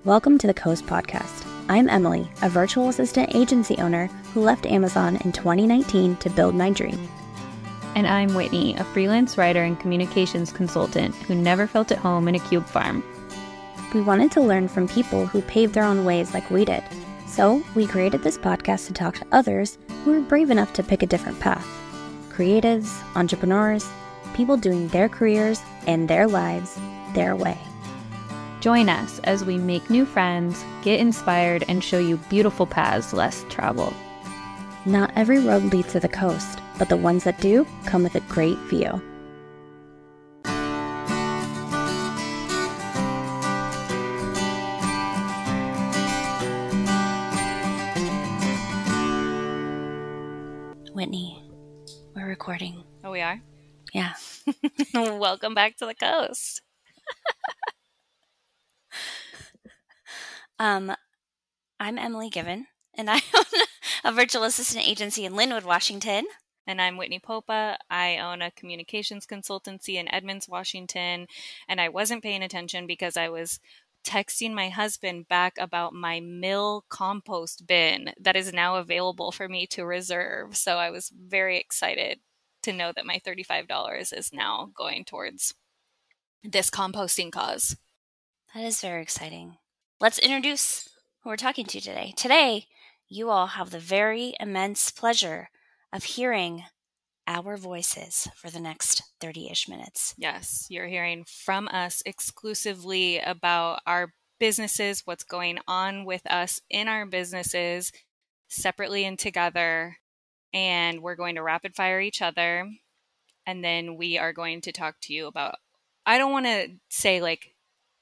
Welcome to the Coast Podcast. I'm Emily, a virtual assistant agency owner who left Amazon in 2019 to build my dream. And I'm Whitney, a freelance writer and communications consultant who never felt at home in a cube farm. We wanted to learn from people who paved their own ways like we did. So we created this podcast to talk to others who are brave enough to pick a different path. Creatives, entrepreneurs, people doing their careers and their lives their way. Join us as we make new friends, get inspired, and show you beautiful paths less traveled. Not every road leads to the coast, but the ones that do come with a great view. Whitney, we're recording. Oh, we are? Yeah. Welcome back to the coast. I'm Emily Given, and I own a virtual assistant agency in Linwood, Washington. And I'm Whitney Popa. I own a communications consultancy in Edmonds, Washington. And I wasn't paying attention because I was texting my husband back about my mill compost bin that is now available for me to reserve. So I was very excited to know that my $35 is now going towards this composting cause. That is very exciting. Let's introduce who we're talking to today. Today, you all have the very immense pleasure of hearing our voices for the next 30-ish minutes. Yes, you're hearing from us exclusively about our businesses, what's going on with us in our businesses, separately and together. And we're going to rapid fire each other. And then we are going to talk to you about, I don't want to say like,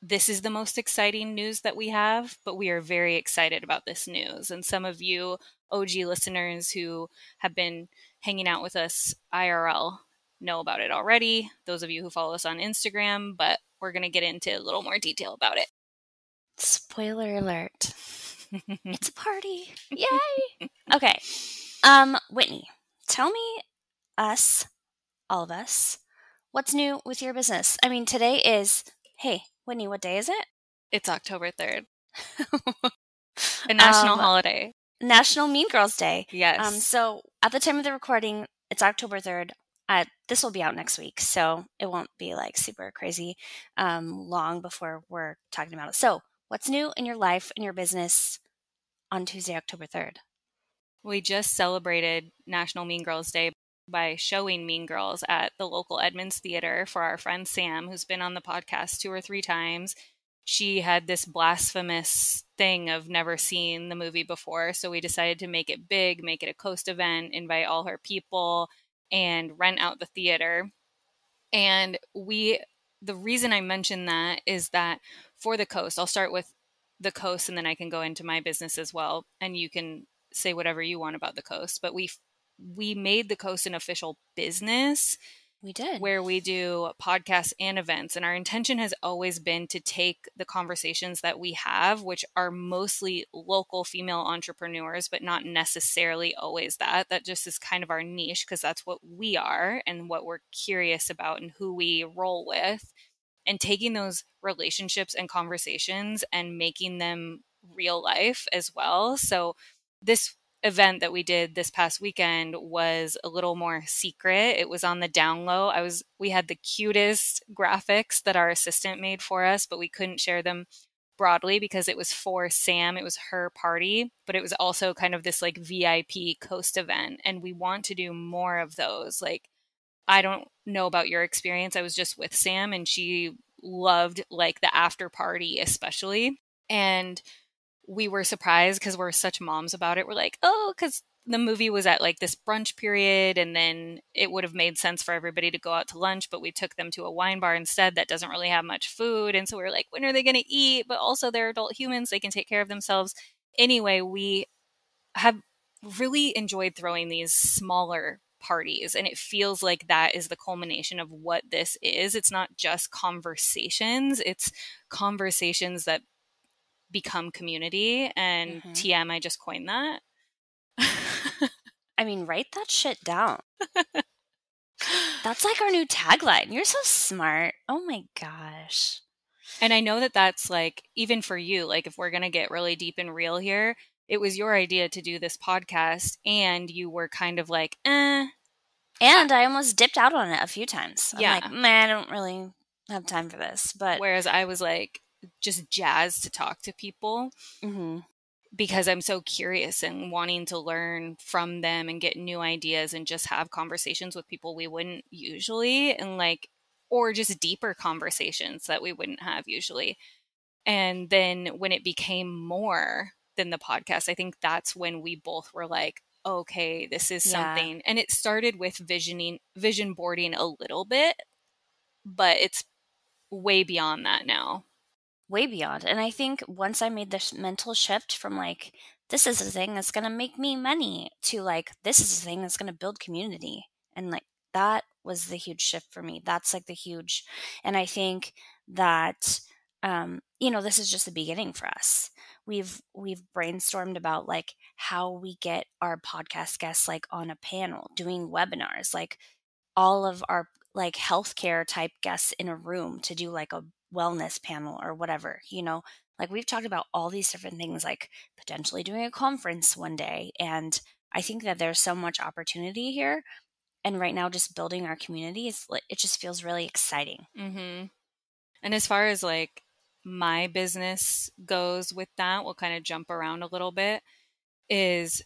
this is the most exciting news that we have, but we are very excited about this news. And some of you OG listeners who have been hanging out with us IRL know about it already. Those of you who follow us on Instagram, but we're going to get into a little more detail about it. Spoiler alert. It's a party. Yay. Okay. Whitney, tell me all of us, what's new with your business? I mean, today is, hey, Whitney, what day is it? It's October 3rd. A national holiday. National Mean Girls Day. Yes. So at the time of the recording, it's October 3rd. This will be out next week, so it won't be like super crazy long before we're talking about it. So what's new in your life, in your business on Tuesday, October 3rd? We just celebrated National Mean Girls Day by showing Mean Girls at the local Edmonds Theater for our friend Sam, who's been on the podcast 2 or 3 times. She had this blasphemous thing of never seeing the movie before, so we decided to make it big, make it a coast event, invite all her people, and rent out the theater. And the reason I mention that is that for the coast, I'll start with the coast and then I can go into my business as well, and you can say whatever you want about the coast, but we made the coast an official business. We did. Where we do podcasts and events. And our intention has always been to take the conversations that we have, which are mostly local female entrepreneurs, but not necessarily always that. That just is kind of our niche because that's what we are and what we're curious about and who we roll with. And taking those relationships and conversations and making them real life as well. So this event that we did this past weekend was a little more secret. It was on the down low. We had the cutest graphics that our assistant made for us, but we couldn't share them broadly because it was for Sam. It was her party, but it was also kind of this like VIP coast event. And we want to do more of those. Like, I don't know about your experience. I was just with Sam and she loved like the after party, especially. And we were surprised because we're such moms about it. We're like, oh, because the movie was at like this brunch period and then it would have made sense for everybody to go out to lunch, but we took them to a wine bar instead that doesn't really have much food. And so we were like, when are they going to eat? But also they're adult humans. They can take care of themselves. Anyway, we have really enjoyed throwing these smaller parties. And it feels like that is the culmination of what this is. It's not just conversations. It's conversations that become community. And TM, I just coined that. I mean, write that shit down. That's like our new tagline. You're so smart. Oh my gosh. And I know that that's like, even for you, like if we're going to get really deep and real here, it was your idea to do this podcast and you were kind of like, And I almost dipped out on it a few times. I'm like, yeah. man, I don't really have time for this. But Whereas I was like just jazzed to talk to people because I'm so curious and wanting to learn from them and get new ideas and just have conversations with people we wouldn't usually, and like, or just deeper conversations that we wouldn't have usually. And then when it became more than the podcast, I think that's when we both were like, okay, this is yeah, something. And it started with vision boarding a little bit, but it's way beyond that now. way beyond. And I think once I made this mental shift from like, this is a thing that's going to make me money to like, this is a thing that's going to build community. And like, that was the huge shift for me. That's like the huge, and I think that, this is just the beginning for us. We've brainstormed about like how we get our podcast guests like on a panel, doing webinars, like all of our like healthcare type guests in a room to do like a wellness panel or whatever, like we've talked about all these different things, like potentially doing a conference one day. And I think that there's so much opportunity here. And right now, just building our community, it just feels really exciting. Mm-hmm. And as far as like my business goes with that, we'll kind of jump around a little bit, is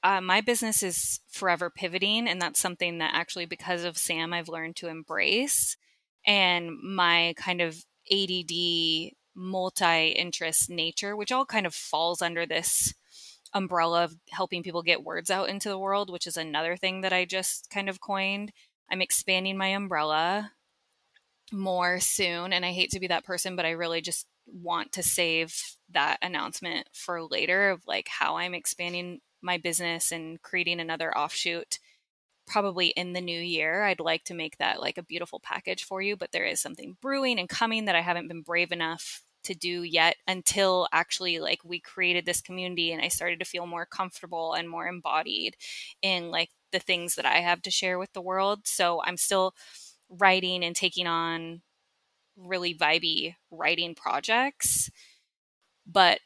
my business is forever pivoting. And that's something that actually, because of Sam, I've learned to embrace. And my kind of ADD, multi interest nature, which all kind of falls under this umbrella of helping people get words out into the world, which is another thing that I just kind of coined. I'm expanding my umbrella more soon. And I hate to be that person, but I really just want to save that announcement for later of like how I'm expanding my business and creating another offshoot probably in the new year. I'd like to make that like a beautiful package for you, but there is something brewing and coming that I haven't been brave enough to do yet until actually like we created this community and I started to feel more comfortable and more embodied in like the things that I have to share with the world. So I'm still writing and taking on really vibey writing projects, but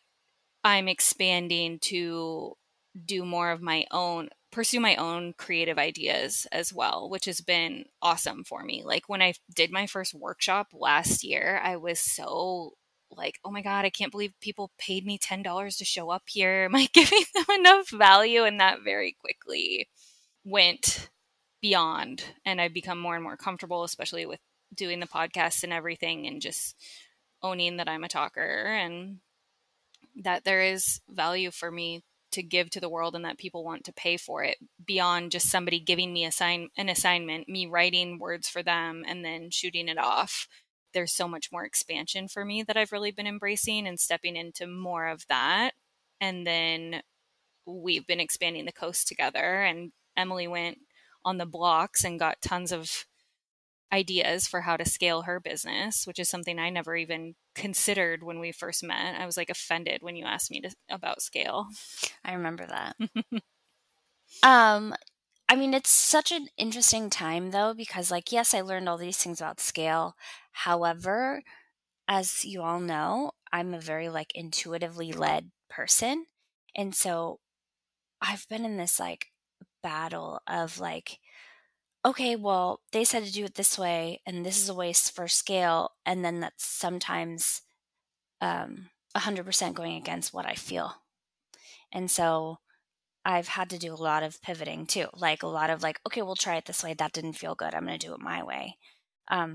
I'm expanding to do more of my own, pursue my own creative ideas as well, which has been awesome for me. Like when I did my first workshop last year, I was so like, oh my God, I can't believe people paid me $10 to show up here. Am I giving them enough value? And that very quickly went beyond. And I've become more and more comfortable, especially with doing the podcast and everything, and just owning that I'm a talker and that there is value for me to give to the world and that people want to pay for it beyond just somebody giving me an assignment, me writing words for them and then shooting it off. There's so much more expansion for me that I've really been embracing and stepping into more of that. And then we've been expanding the coast together, and Emilie went on the blocks and got tons of ideas for how to scale her business, which is something I never even considered when we first met. I was like offended when you asked me about scale. I remember that. I mean, it's such an interesting time though, because like, yes, I learned all these things about scale. However, as you all know, I'm a very like intuitively led person. And so I've been in this like battle of like, okay, well, they said to do it this way, and this is a way for scale. And then that's sometimes 100% going against what I feel. And so I've had to do a lot of pivoting too, like a lot of like, okay, we'll try it this way. That didn't feel good. I'm going to do it my way.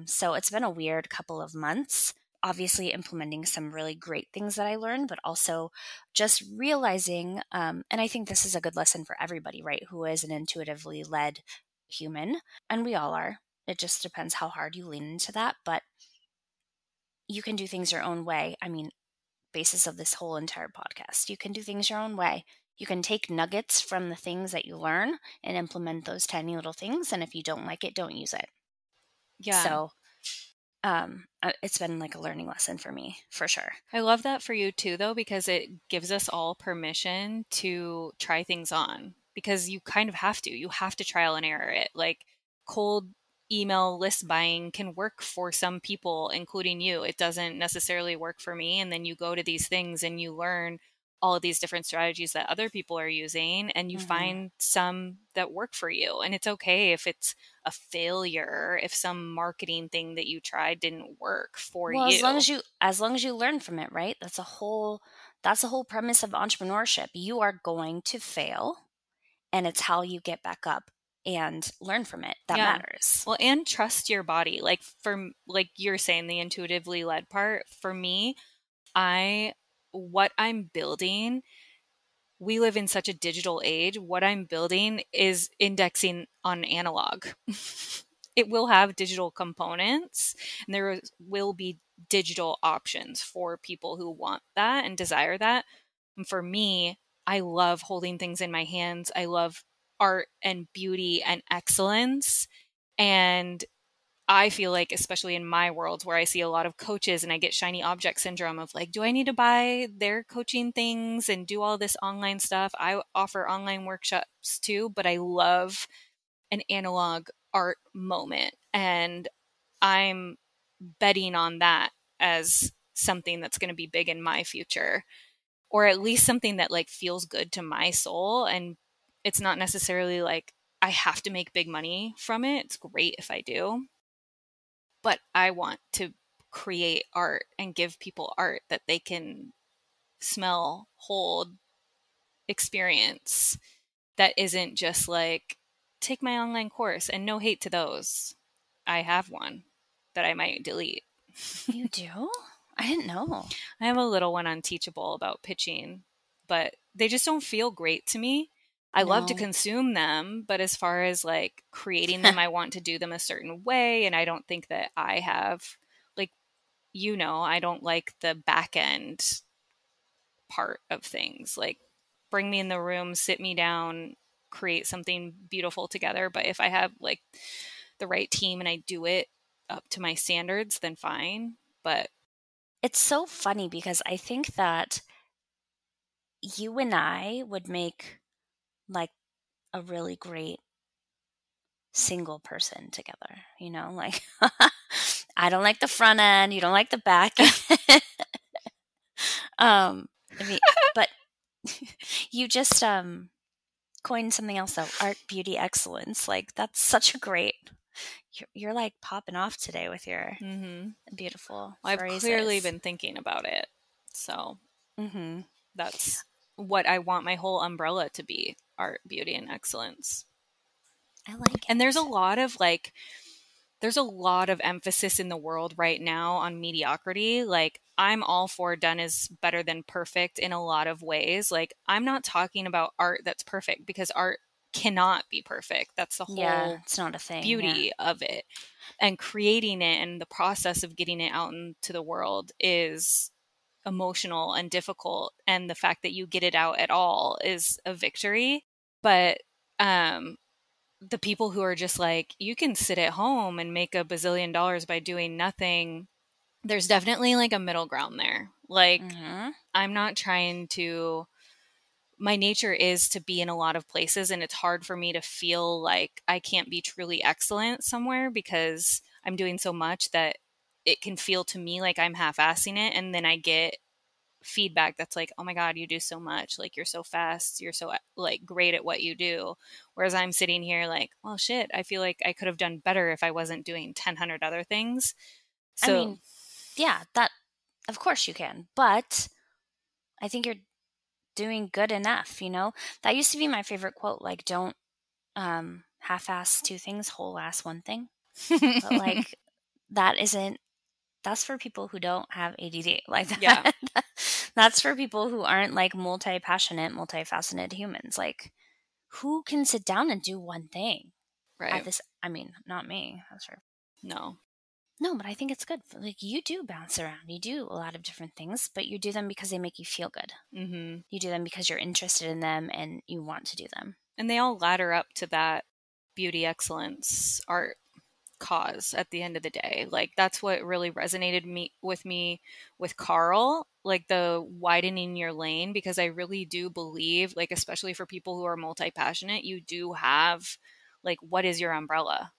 So it's been a weird couple of months, obviously implementing some really great things that I learned, but also just realizing, and I think this is a good lesson for everybody, right? Who is an intuitively led human, and we all are. It just depends how hard you lean into that, but you can do things your own way. I mean, basis of this whole entire podcast. You can do things your own way. You can take nuggets from the things that you learn and implement those tiny little things. And if you don't like it, don't use it. Yeah. So it's been like a learning lesson for me, for sure. I love that for you too, though, because it gives us all permission to try things on, because you kind of have to. You have to trial and error it. Like cold email list buying can work for some people, including you. It doesn't necessarily work for me. And then you go to these things and you learn all of these different strategies that other people are using, and you find some that work for you. And it's okay if it's a failure, if some marketing thing that you tried didn't work for Well, you. as long as you learn from it, right? That's the whole premise of entrepreneurship. You are going to fail, and it's how you get back up and learn from it that matters. Well, and trust your body. Like you're saying, the intuitively led part, for me, what I'm building, we live in such a digital age. What I'm building is indexing on analog. It will have digital components, and there will be digital options for people who want that and desire that. And for me, I love holding things in my hands. I love art and beauty and excellence. And I feel like, especially in my world where I see a lot of coaches and I get shiny object syndrome of like, do I need to buy their coaching things and do all this online stuff? I offer online workshops too, but I love an analog art moment. And I'm betting on that as something that's going to be big in my future, or at least something that like feels good to my soul. And it's not necessarily like I have to make big money from it. It's great if I do, but I want to create art and give people art that they can smell, hold, experience, that isn't just like, take my online course. And no hate to those. I have one that I might delete. You do? I didn't know. I have a little one on Teachable about pitching, but they just don't feel great to me. I love to No. consume them, but as far as like creating them, I want to do them a certain way. And I don't think that I have, like, I don't like the back end part of things. Like, bring me in the room, sit me down, create something beautiful together. But if I have like the right team and I do it up to my standards, then fine. But It's so funny because I think that you and I would make like a really great single person together, like I don't like the front end, you don't like the back end. I mean, but you just coined something else though, art, beauty, excellence. Like that's such a great you're like popping off today with your beautiful I've phrases. clearly been thinking about it. So that's what I want my whole umbrella to be: art, beauty, and excellence. I like it. And there's a lot of emphasis in the world right now on mediocrity. Like, I'm all for done is better than perfect in a lot of ways. Like, I'm not talking about art that's perfect, because art cannot be perfect. That's the whole it's not a thing. beauty of it. And creating it and the process of getting it out into the world is emotional and difficult. And the fact that you get it out at all is a victory. But the people who are just like, you can sit at home and make $1 bazillion by doing nothing, there's definitely like a middle ground there. Like, I'm not trying to, my nature is to be in a lot of places, and it's hard for me to feel like I can't be truly excellent somewhere because I'm doing so much that it can feel to me like I'm half-assing it. And then I get feedback that's like, oh my God, you do so much. Like, you're so fast. You're so like great at what you do. Whereas I'm sitting here like, well, shit, I feel like I could have done better if I wasn't doing 1,000 other things. So, I mean, yeah, that, of course you can, but I think you're doing good enough, That used to be my favorite quote, like, don't half-ass two things, whole-ass one thing. But like, that's for people who don't have ADD. Like that. Yeah. That's for people who aren't like multi-passionate, multifaceted humans. Like, who can sit down and do one thing? Right. Not me. That's for No. No, but I think it's good. Like, you do bounce around. You do a lot of different things, but you do them because they make you feel good. You do them because you're interested in them and you want to do them. And they all ladder up to that beauty, excellence, art cause at the end of the day. Like, that's what really resonated with me with Carl, like the widening your lane, because I really do believe, like, especially for people who are multi-passionate, you do have, like, what is your umbrella?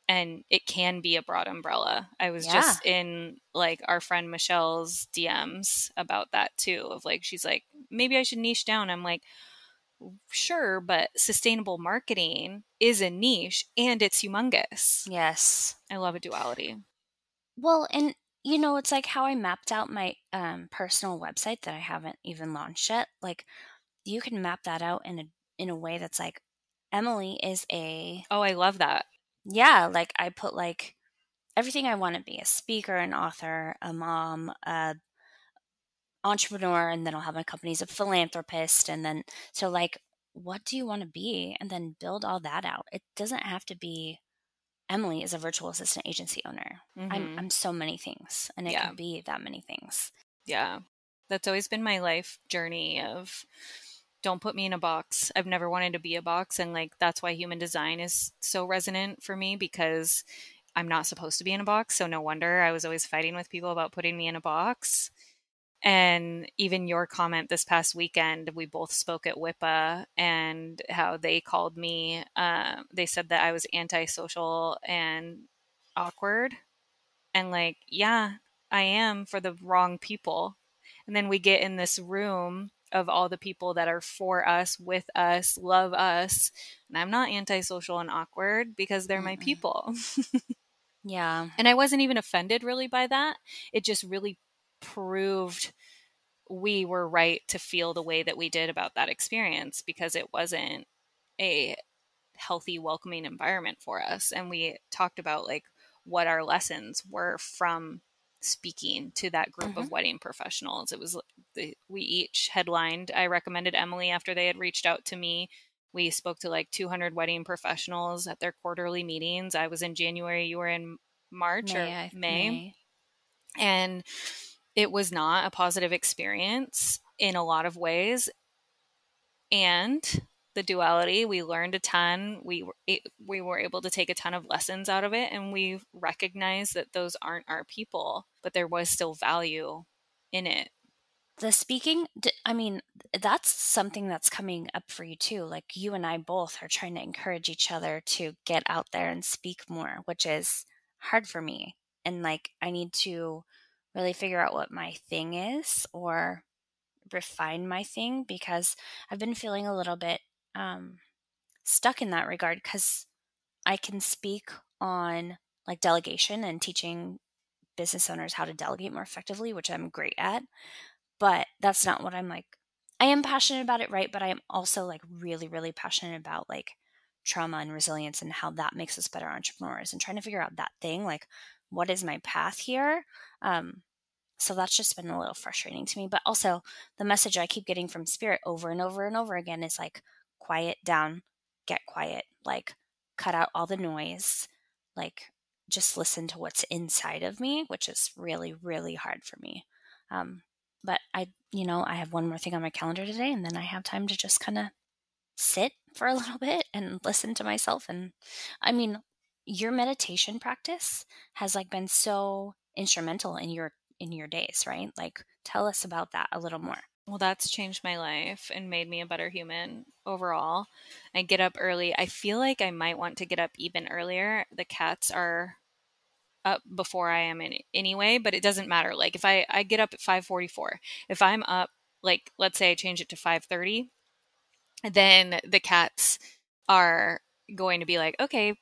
and it can be a broad umbrella. I was Yeah. just in like our friend Michelle's DMs about that too, of like, she's like, maybe I should niche down. I'm like, sure, but sustainable marketing is a niche and it's humongous. Yes. I love a duality. Well, and you know, it's like how I mapped out my personal website that I haven't even launched yet. Like, you can map that out in a way that's like, Emilie is a, Oh, I love that. yeah, like I put like everything I want to be: a speaker, an author, a mom, a entrepreneur, and then I'll have my company as a philanthropist, and then so like, what do you want to be, and then build all that out. It doesn't have to be Emilie is a virtual assistant agency owner. Mm-hmm. I'm so many things, and it Yeah. could be that many things. Yeah. That's always been my life journey of don't put me in a box. I've never wanted to be a box. And like, that's why human design is so resonant for me, because I'm not supposed to be in a box. So no wonder I was always fighting with people about putting me in a box. And even your comment this past weekend, we both spoke at WIPA, and how they called me, they said that I was antisocial and awkward. And like, yeah, I am for the wrong people. And then we get in this room of all the people that are for us, with us, love us. And I'm not antisocial and awkward because they're my Mm-mm. people. Yeah. And I wasn't even offended really by that. It just really proved we were right to feel the way that we did about that experience, because it wasn't a healthy, welcoming environment for us. And we talked about like what our lessons were from speaking to that group Hmm. of wedding professionals. It was we each headlined. I recommended Emilie after they had reached out to me. We spoke to like 200 wedding professionals at their quarterly meetings. I was in January, you were in March or May. May. And it was not a positive experience in a lot of ways. And the duality, we learned a ton. We were able to take a ton of lessons out of it, and we recognized that those aren't our people, but there was still value in it. The speaking, I mean, that's something that's coming up for you too. Like, you and I both are trying to encourage each other to get out there and speak more, which is hard for me. And like, I need to really figure out what my thing is, or refine my thing, because I've been feeling a little bit stuck in that regard, because I can speak on like delegation and teaching business owners how to delegate more effectively, which I'm great at. But that's not what I'm like. I am passionate about it, right? But I am also like really, really passionate about like trauma and resilience and how that makes us better entrepreneurs, and trying to figure out that thing. Like, what is my path here? So that's just been a little frustrating to me. But also, the message I keep getting from Spirit over and over and over again is like, quiet down, get quiet, like, cut out all the noise, like, just listen to what's inside of me, which is really, really hard for me. But I have one more thing on my calendar today, and then I have time to just kind of sit for a little bit and listen to myself. And I mean, your meditation practice has like been so instrumental in your days, right? Like, tell us about that a little more. Well, that's changed my life and made me a better human overall. I get up early. I feel like I might want to get up even earlier. The cats are up before I am in anyway, but it doesn't matter. Like if I get up at 5:44, if I'm up, like let's say I change it to 5:30, then the cats are going to be like, okay,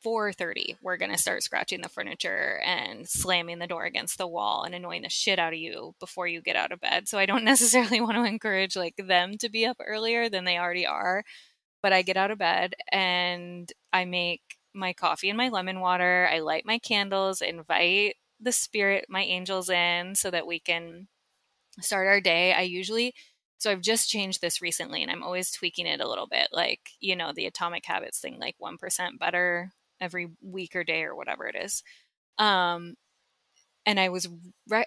4:30, we're going to start scratching the furniture and slamming the door against the wall and annoying the shit out of you before you get out of bed. So I don't necessarily want to encourage like them to be up earlier than they already are, but I get out of bed and I make my coffee and my lemon water. I light my candles, invite the spirit, my angels in so that we can start our day. So I've just changed this recently and I'm always tweaking it a little bit. Like, the atomic habits thing, like 1% better every week or day or whatever it is. Um, and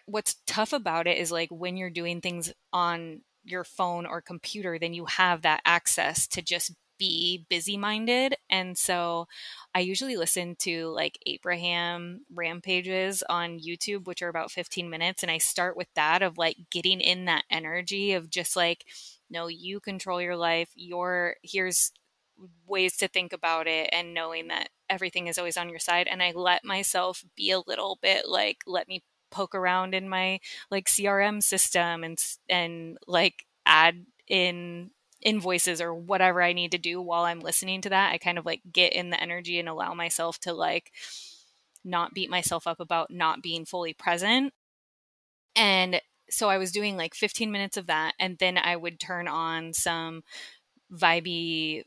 what's tough about it is like when you're doing things on your phone or computer, then you have that access to just be busy minded. And so I usually listen to like Abraham rampages on YouTube, which are about 15 minutes. And I start with that of like getting in that energy of just like, no, you control your life. Here's ways to think about it, and knowing that everything is always on your side. And I let myself be a little bit like, let me poke around in my like CRM system and like add in invoices or whatever I need to do while I'm listening to that. I kind of like get in the energy and allow myself to like not beat myself up about not being fully present. And so I was doing like 15 minutes of that. And then I would turn on some vibey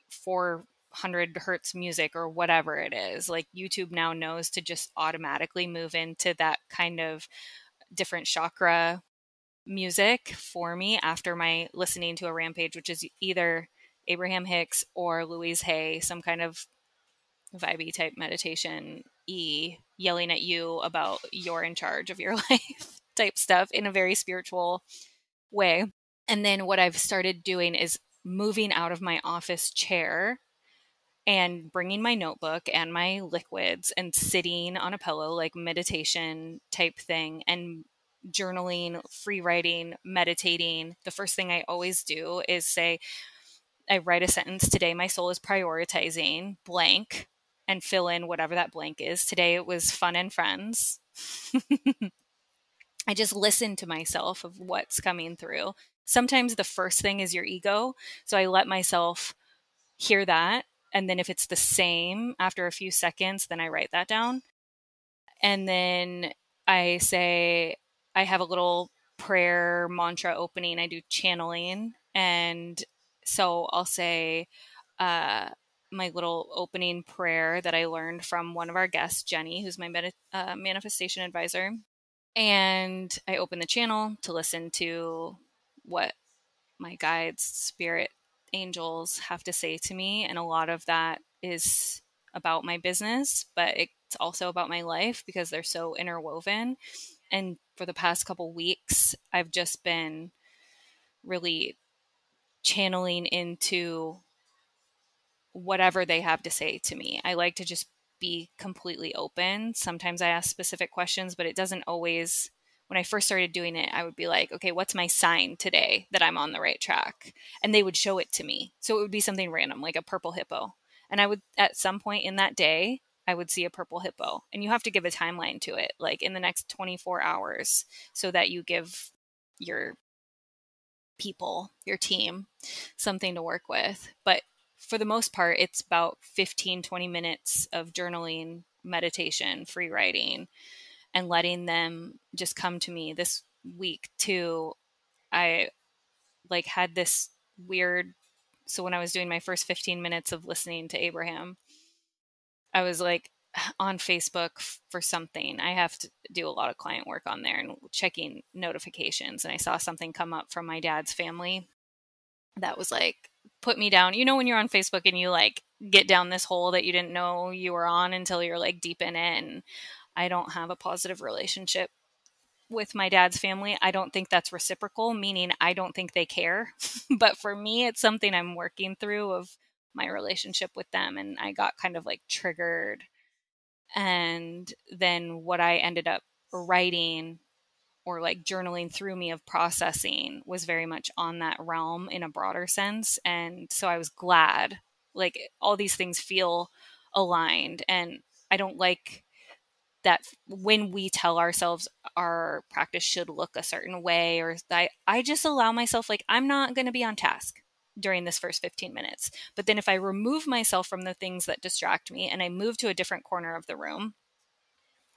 400 hertz music or whatever it is. Like YouTube now knows to just automatically move into that kind of different chakra music for me after my listening to a rampage, which is either Abraham Hicks or Louise Hay, some kind of vibey type meditation yelling at you about you're in charge of your life type stuff in a very spiritual way. And then what I've started doing is moving out of my office chair and bringing my notebook and my liquids and sitting on a pillow, like meditation type thing, and journaling, free writing, meditating. The first thing I always do is say, I write a sentence. Today, my soul is prioritizing blank and fill in whatever that blank is. Today, it was fun and friends. I just listen to myself of what's coming through. Sometimes the first thing is your ego. So I let myself hear that. And then if it's the same after a few seconds, then I write that down. And then I say, I have a little prayer mantra opening. I do channeling. And so I'll say my little opening prayer that I learned from one of our guests, Jenny, who's my manifestation advisor. And I open the channel to listen to what my guides, spirit, angels have to say to me. And a lot of that is about my business, but it's also about my life because they're so interwoven. And for the past couple weeks, I've just been really channeling into whatever they have to say to me. I like to just be completely open. Sometimes I ask specific questions, but it doesn't always. When I first started doing it, I would be like, okay, what's my sign today that I'm on the right track? And they would show it to me. So it would be something random, like a purple hippo. And I would, at some point in that day, I would see a purple hippo. And you have to give a timeline to it, like in the next 24 hours, so that you give your people, your team, something to work with. But for the most part, it's about 15, 20 minutes of journaling, meditation, free writing, and letting them just come to me. This week too, I like had this weird, so when I was doing my first 15 minutes of listening to Abraham, I was like on Facebook for something. I have to do a lot of client work on there and checking notifications. And I saw something come up from my dad's family that was like, put me down. You know, when you're on Facebook and you like get down this hole that you didn't know you were on until you're like deep in it. And I don't have a positive relationship with my dad's family. I don't think that's reciprocal, meaning I don't think they care. But for me, it's something I'm working through of my relationship with them. And I got kind of like triggered. And then what I ended up writing or like journaling through me of processing was very much on that realm in a broader sense. And so I was glad, like all these things feel aligned. And I don't like that when we tell ourselves our practice should look a certain way, or I just allow myself, like, I'm not going to be on task during this first 15 minutes. But then if I remove myself from the things that distract me and I move to a different corner of the room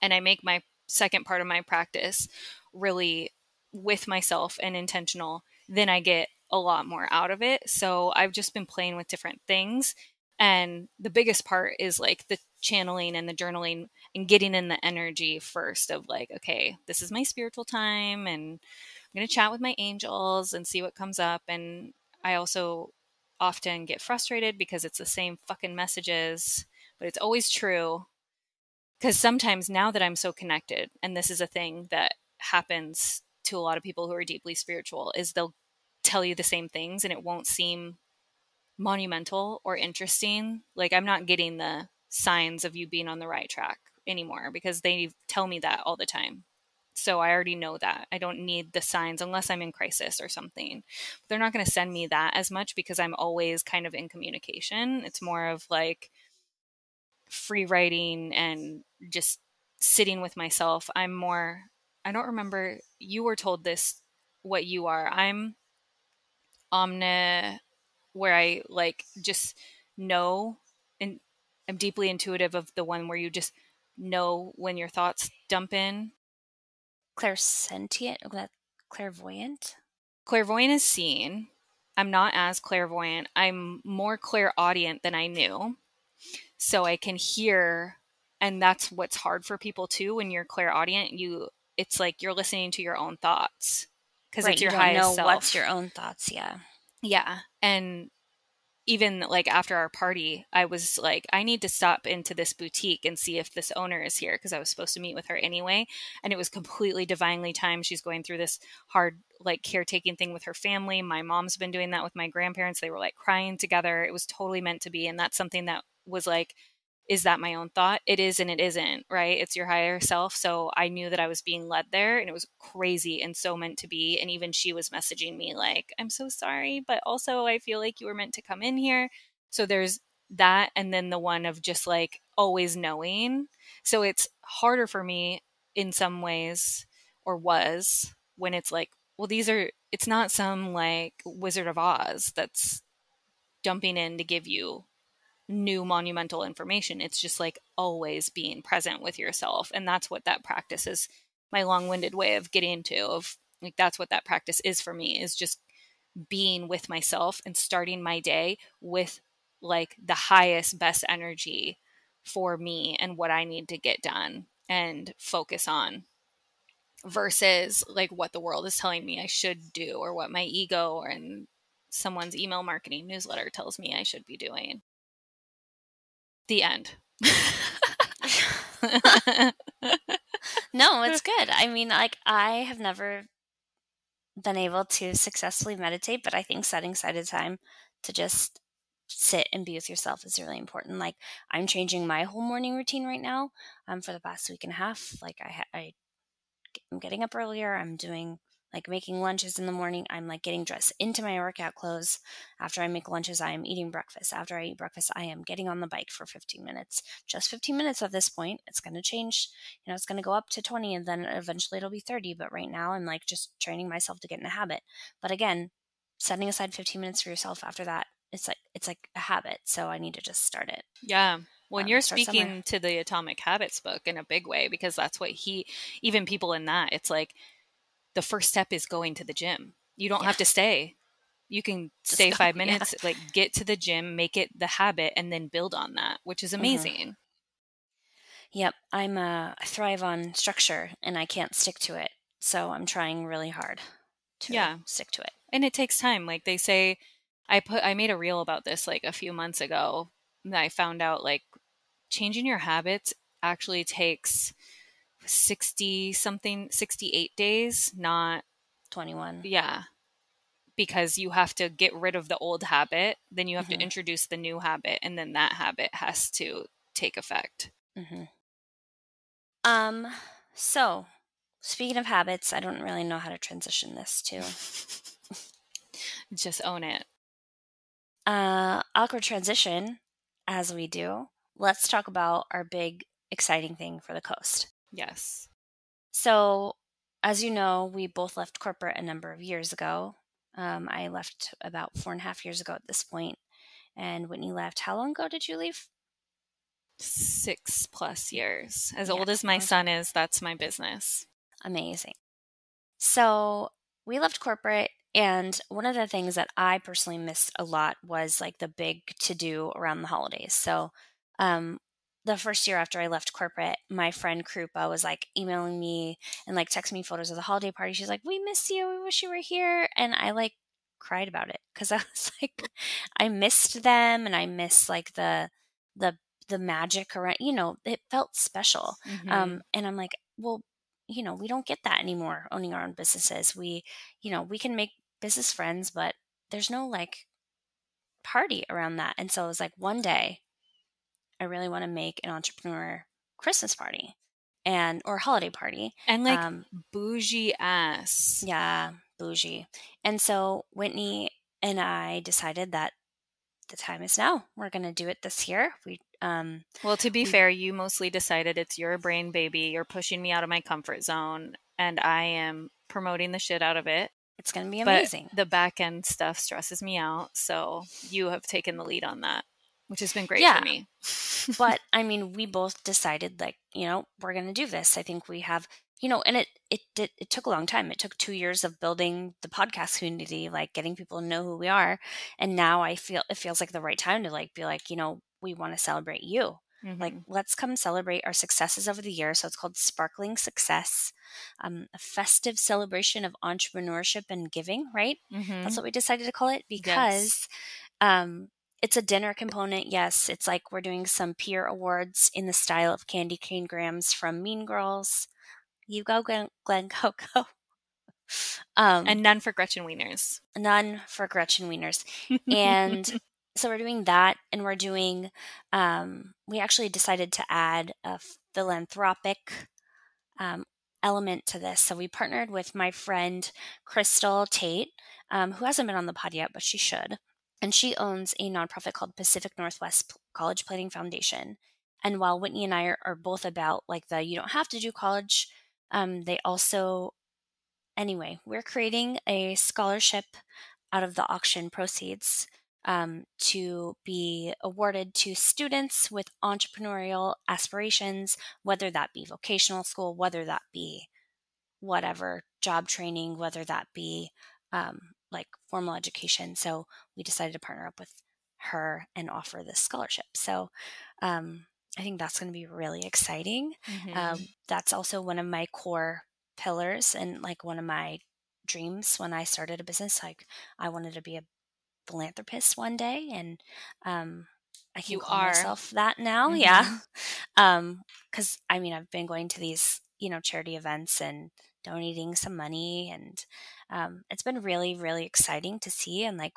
and I make my second part of my practice really with myself and intentional, then I get a lot more out of it. So I've just been playing with different things. And the biggest part is like the channeling and the journaling and getting in the energy first of like, okay, this is my spiritual time and I'm going to chat with my angels and see what comes up. And I also often get frustrated because it's the same fucking messages, but it's always true. Because sometimes now that I'm so connected, and this is a thing that happens to a lot of people who are deeply spiritual, is they'll tell you the same things and it won't seem monumental or interesting. Like I'm not getting the signs of you being on the right track anymore because they tell me that all the time. So I already know that. I don't need the signs unless I'm in crisis or something. But they're not going to send me that as much because I'm always kind of in communication. It's more of like free writing and just sitting with myself. I'm more, I don't remember, you were told this, what you are. I'm omni, where I like just know, and I'm deeply intuitive of the one where you just know when your thoughts dump in. Clairsentient? Clairvoyant? Clairvoyant is seeing. I'm not as clairvoyant. I'm more clairaudient than I knew. So I can hear, and that's what's hard for people too. When you're clairaudient, it's like you're listening to your own thoughts because Right, it's you your don't know highest what's self. your own thoughts, yeah. Yeah. And even like after our party, I was like, I need to stop into this boutique and see if this owner is here, because I was supposed to meet with her anyway. And it was completely divinely timed. She's going through this hard, like, caretaking thing with her family. My mom's been doing that with my grandparents. They were like crying together. It was totally meant to be. And that's something that was like, is that my own thought? It is and it isn't, right? It's your higher self. So I knew that I was being led there, and it was crazy and so meant to be. And even she was messaging me like, I'm so sorry, but also I feel like you were meant to come in here. So there's that. And then the one of just like always knowing. So it's harder for me in some ways, or was, when it's like, well, it's not some like Wizard of Oz that's dumping in to give you new monumental information. It's just like always being present with yourself. And that's what that practice is. My long-winded way of getting to, of like, that's what that practice is for me, is just being with myself and starting my day with like the highest, best energy for me and what I need to get done and focus on, versus like what the world is telling me I should do, or what my ego or in someone's email marketing newsletter tells me I should be doing. The end. No, it's good. I mean, like, I have never been able to successfully meditate, but I think setting aside a time to just sit and be with yourself is really important. Like, I'm changing my whole morning routine right now. For the past week and a half, like I'm getting up earlier. I'm doing like making lunches in the morning. I'm like getting dressed into my workout clothes. After I make lunches, I am eating breakfast. After I eat breakfast, I am getting on the bike for 15 minutes. Just 15 minutes at this point. It's going to change. It's going to go up to 20, and then eventually it'll be 30. But right now, I'm like just training myself to get in a habit. But again, setting aside 15 minutes for yourself after that, it's like a habit. So I need to just start it. Yeah. When you're Start somewhere. speaking to the Atomic Habits book in a big way, because that's what even people in that, it's like the first step is going to the gym. You don't have to stay. You can Just stay go. 5 minutes, like get to the gym, make it the habit, and then build on that, which is amazing. Yep, I thrive on structure and I can't stick to it. So I'm trying really hard to Yeah. stick to it. And it takes time. Like they say, I made a reel about this like a few months ago, that I found out like changing your habits actually takes 68 days, not 21. yeah, because you have to get rid of the old habit, then you have to hmm introduce the new habit, and then that habit has to take effect. hmm Um, so speaking of habits, I don't really know how to transition this to Just own it. awkward transition as we do. Let's talk about our big exciting thing for the coast. Yes. So, as you know, we both left corporate a number of years ago. I left about 4.5 years ago at this point, and Whitney left. How long ago did you leave? 6+ years. As Yeah, old as my son is, that's my business. amazing. So we left corporate, and one of the things that I personally missed a lot was like the big to do around the holidays. So, um, the first year after I left corporate, my friend Krupa was like emailing me and like texting me photos of the holiday party. She's like, "We miss you. We wish you were here." And I like cried about it because I was like, I missed them, and I missed like the the magic around. It felt special. Mm-hmm. And I'm like, well, we don't get that anymore owning our own businesses. We can make business friends, but there's no like party around that. And so it was like, one day I really want to make an entrepreneur Christmas party or holiday party. And like bougie ass. Yeah, bougie. And so Whitney and I decided that the time is now. We're going to do it this year. Well, to be fair, you mostly decided it's your brain, baby. You're pushing me out of my comfort zone, and I am promoting the shit out of it. It's going to be But amazing. the back end stuff stresses me out. So you have taken the lead on that, which has been great Yeah. for me. But I mean, we both decided like, we're going to do this. I think we have, and it took a long time. It took 2 years of building the podcast community, like getting people to know who we are. And now it feels like the right time to like be like, we want to celebrate you. Like, let's come celebrate our successes over the year. So it's called Sparkling Success, a festive celebration of entrepreneurship and giving, right? That's what we decided to call it because it's a dinner component. Yes, it's like we're doing some peer awards in the style of candy cane grams from Mean Girls. You go, Glenn, go, go. And none for Gretchen Wieners. None for Gretchen Wieners. And so we're doing that, and we're doing, we actually decided to add a philanthropic element to this. So we partnered with my friend Crystal Tate, who hasn't been on the pod yet, but she should. And she owns a nonprofit called Pacific Northwest College Planning Foundation. And while Whitney and I are both about like you don't have to do college, they also, anyway, we're creating a scholarship out of the auction proceeds to be awarded to students with entrepreneurial aspirations, whether that be vocational school, whether that be whatever job training, whether that be like formal education. So we decided to partner up with her and offer this scholarship. So I think that's going to be really exciting. That's also one of my core pillars and like one of my dreams when I started a business. Like I wanted to be a philanthropist one day, and I can call myself that now. Yeah. Because I mean, I've been going to these, charity events and donating some money, and it's been really, really exciting to see and like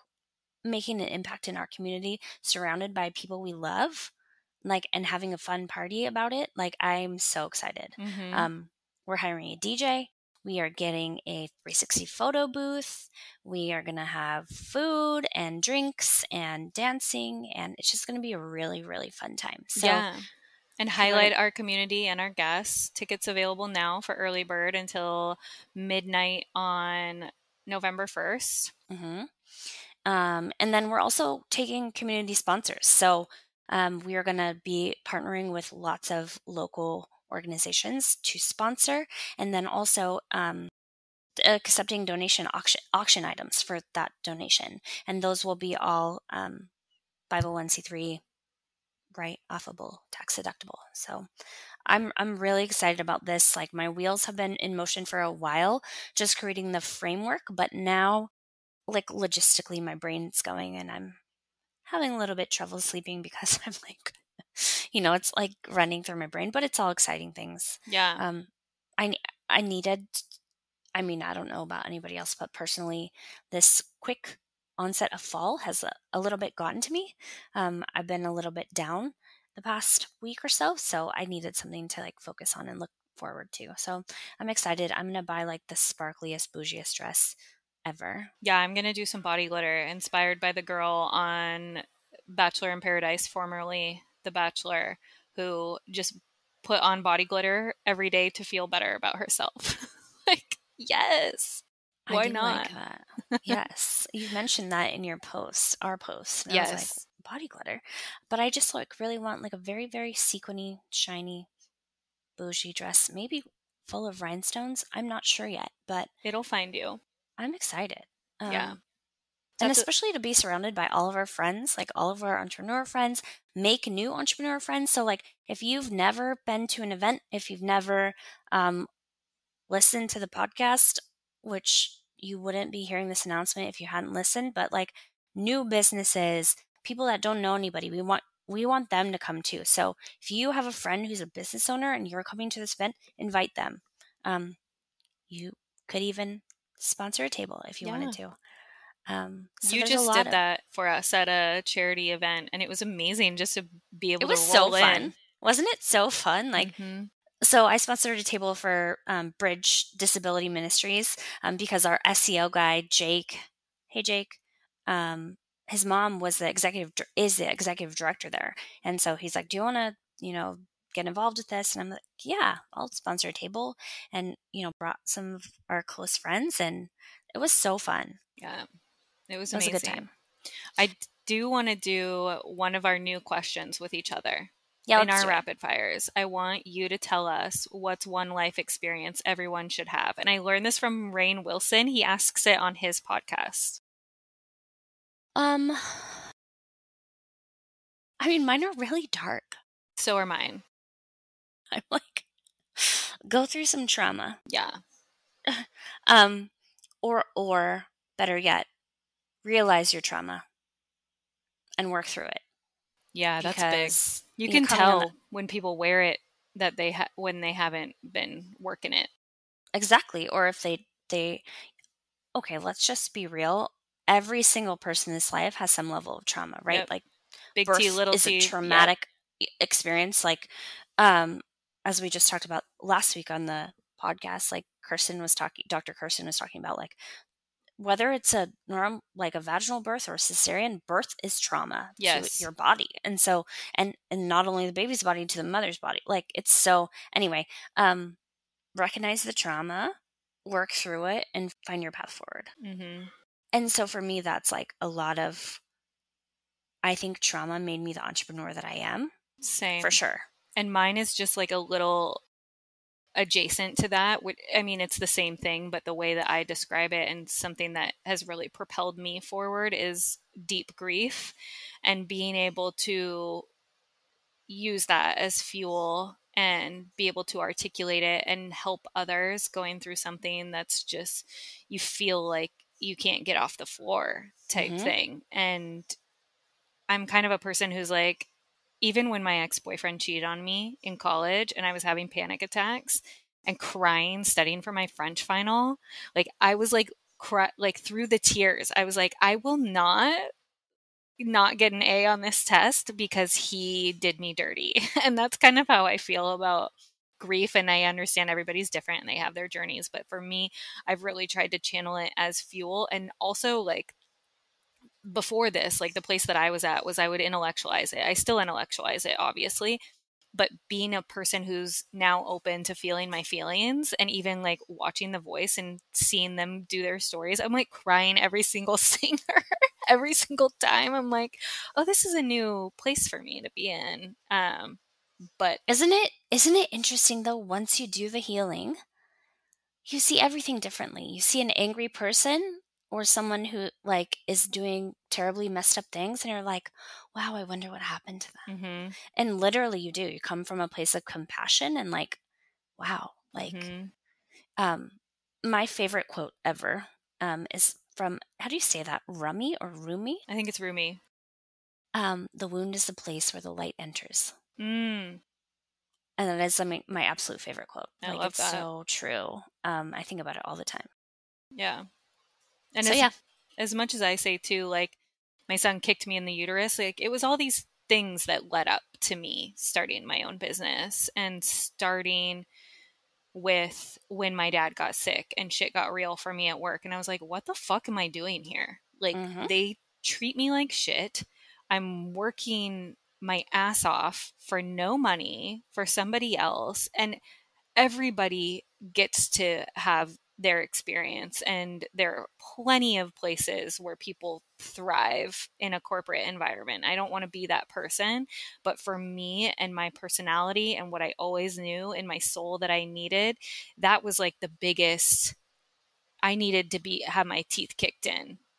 making an impact in our community, surrounded by people we love, like, and having a fun party about it. Like, I'm so excited. We're hiring a DJ. We are getting a 360 photo booth. We are going to have food and drinks and dancing, and it's just going to be a really, really fun time. So, and highlight our community and our guests. Tickets available now for early bird until midnight on November 1st. And then we're also taking community sponsors. So we are going to be partnering with lots of local organizations to sponsor, and then also accepting donation auction items for that donation. And those will be all 501c3, right, affable, tax deductible. So I'm really excited about this. Like my wheels have been in motion for a while, just creating the framework, but now like logistically my brain's going, and I'm having a little bit trouble sleeping because I'm like, it's like running through my brain, but it's all exciting things. I needed, I mean, I don't know about anybody else, but personally, this quick onset of fall has a little bit gotten to me. I've been a little bit down the past week or so I needed something to like focus on and look forward to. So I'm excited. I'm going to buy like the sparkliest, bougiest dress ever. Yeah, I'm going to do some body glitter inspired by the girl on Bachelor in Paradise, formerly The Bachelor, who just put on body glitter every day to feel better about herself. Like, yes. Why not? Like that. Yes. You mentioned that in your post, our post. And I was like, body glitter. But I just like really want like a very, very sequiny, shiny, bougie dress, maybe full of rhinestones. I'm not sure yet, but it'll find you. I'm excited. Yeah. And especially to be surrounded by all of our friends, like all of our entrepreneur friends, make new entrepreneur friends. So like if you've never been to an event, if you've never listened to the podcast, which you wouldn't be hearing this announcement if you hadn't listened, but like new businesses, people that don't know anybody, we want them to come too. So if you have a friend who's a business owner and you're coming to this event, invite them. You could even sponsor a table if you wanted to. So you just did that for us at a charity event, and it was amazing just to be able to roll in. It was so fun. Wasn't it so fun? Like, so I sponsored a table for Bridge Disability Ministries because our SEO guy, Jake, hey Jake, his mom is the executive director there. And so he's like, do you want to, get involved with this? And I'm like, yeah, I'll sponsor a table, and, brought some of our close friends, and it was so fun. Yeah, it was It was a good amazing. time. I do want to do one of our new questions with each other. Yeah, In let's our do it. rapid fires. I want you to tell us what's one life experience everyone should have. And I learned this from Rainn Wilson. He asks it on his podcast. I mean, mine are really dark. So are mine. I'm like, go through some trauma. Yeah. Or better yet, realize your trauma and work through it. Yeah, that's big. Because You can tell when people wear it that when they haven't been working it. Exactly. Or if they okay, let's just be real. Every single person in this life has some level of trauma, right? Yep. Like Big birth T, little is T. a traumatic experience. Like, as we just talked about last week on the podcast, like Dr. Kirsten was talking about, like, whether it's a like a vaginal birth or a cesarean, birth is trauma to your body. And so, and not only the baby's body, to the mother's body. Like, it's so, anyway, recognize the trauma, work through it, and find your path forward. Mm-hmm. And so for me, that's like a lot of, I think trauma made me the entrepreneur that I am. Same. For sure. And mine is just like a little adjacent to that. I mean, it's the same thing, but the way that I describe it, and something that has really propelled me forward, is deep grief, and being able to use that as fuel and be able to articulate it and help others going through something that's just, you feel like you can't get off the floor type thing. And I'm kind of a person who's like, even when my ex-boyfriend cheated on me in college and I was having panic attacks and crying, studying for my French final, like I was like, like through the tears, I was like, I will not get an A on this test because he did me dirty. And that's kind of how I feel about grief. And I understand everybody's different and they have their journeys. But for me, I've really tried to channel it as fuel. And also, like, before this, like the place that I was at was I would intellectualize it. I still intellectualize it, obviously. But being a person who's now open to feeling my feelings, and even like watching The Voice and seeing them do their stories, I'm like crying every single singer. Every single time. I'm like, oh, this is a new place for me to be in. But isn't it interesting though? Once you do the healing, you see everything differently. You see an angry person or someone who like is doing terribly messed up things, and you're like, wow, I wonder what happened to them. mm-hmm. And literally you do. You come from a place of compassion and like, wow, like, my favorite quote ever is from, how do you say that? Rumi? I think it's Rumi. The wound is the place where the light enters. Mm. And that is my absolute favorite quote. I like, love it's that. so true. I think about it all the time. Yeah. And so as much as I say too, like my son kicked me in the uterus, like it was all these things that led up to me starting my own business, and starting with when my dad got sick and shit got real for me at work. And I was like, what the fuck am I doing here? Like, they treat me like shit. I'm working my ass off for no money for somebody else. And everybody gets to have their experience, and there are plenty of places where people thrive in a corporate environment. I don't want to be that person, but for me and my personality and what I always knew in my soul that I needed, that was like the biggest. I needed to have my teeth kicked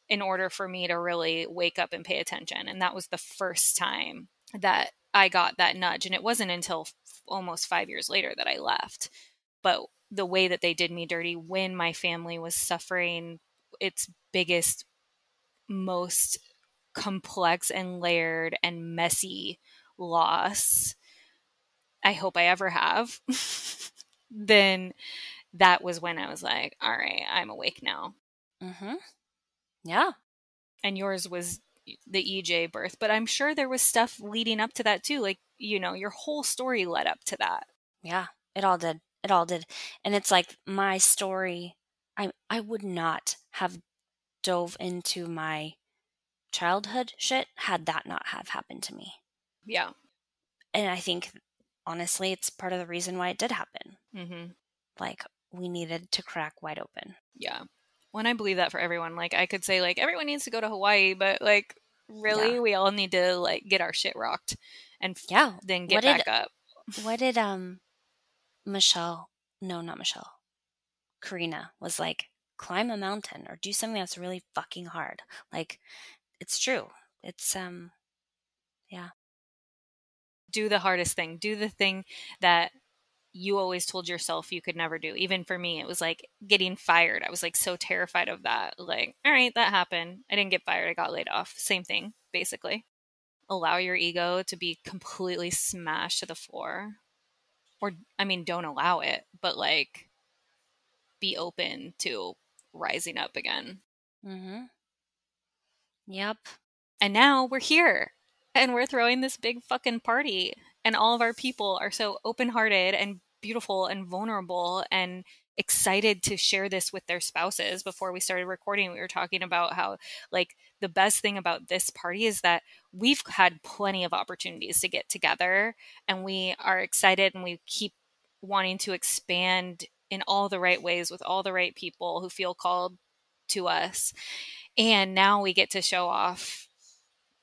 in order for me to really wake up and pay attention. And that was the first time that I got that nudge. And it wasn't until almost 5 years later that I left. But the way that they did me dirty when my family was suffering its biggest, most complex and layered and messy loss I hope I ever have, then that was when I was like, all right, I'm awake now. Yeah. And yours was the EJ birth, but I'm sure there was stuff leading up to that too. Like, your whole story led up to that. Yeah, it all did. It all did. And it's like my story, I would not have dove into my childhood shit had that not have happened to me. Yeah. And I think, honestly, it's part of the reason why it did happen. Mm-hmm. Like, we needed to crack wide open. Yeah. When I believe that for everyone, like, I could say, like, everyone needs to go to Hawaii, but, like, really, we all need to, like, get our shit rocked and then get back up. What did, Michelle, no, not Michelle, Karina was like, climb a mountain or do something that's really fucking hard. Like, it's true. It's, yeah. Do the hardest thing. Do the thing that you always told yourself you could never do. Even for me, it was like getting fired. I was like so terrified of that. Like, all right, that happened. I didn't get fired. I got laid off. Same thing, basically. Allow your ego to be completely smashed to the floor. Or, I mean, don't allow it, but like be open to rising up again. Mm-hmm. Yep. And now we're here and we're throwing this big fucking party. And all of our people are so open-hearted and beautiful and vulnerable and excited to share this with their spouses. Before we started recording, we were talking about how, like, the best thing about this party is that we've had plenty of opportunities to get together, and we are excited, and we keep wanting to expand in all the right ways with all the right people who feel called to us. And now we get to show off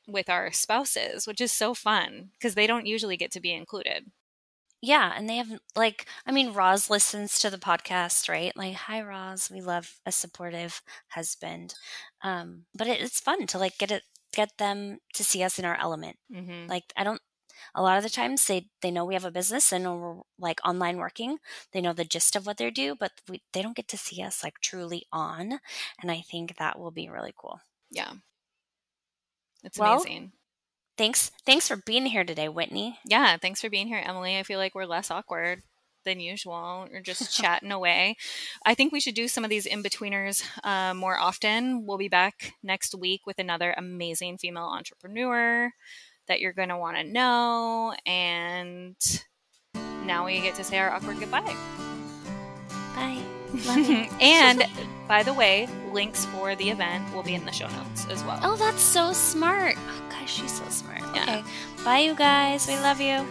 with our spouses, which is so fun because they don't usually get to be included. Yeah, and they have, like, I mean, Roz listens to the podcast, right? Like, hi, Roz, we love a supportive husband. But it's fun to, like, get them to see us in our element. Mm-hmm. Like, a lot of the times they know we have a business and we're, like, online working. They know the gist of what they do, but they don't get to see us, like, truly on. And I think that will be really cool. Yeah. It's amazing. Thanks for being here today, Whitney. Yeah, thanks for being here, Emily. I feel like we're less awkward than usual. We're just chatting away. I think we should do some of these in-betweeners more often. We'll be back next week with another amazing female entrepreneur that you're going to want to know. And now we get to say our awkward goodbye. Bye. Love you. And by the way, links for the event will be in the show notes as well. Oh, that's so smart. Oh, gosh, she's so smart. Yeah. Okay. Bye, you guys. We love you.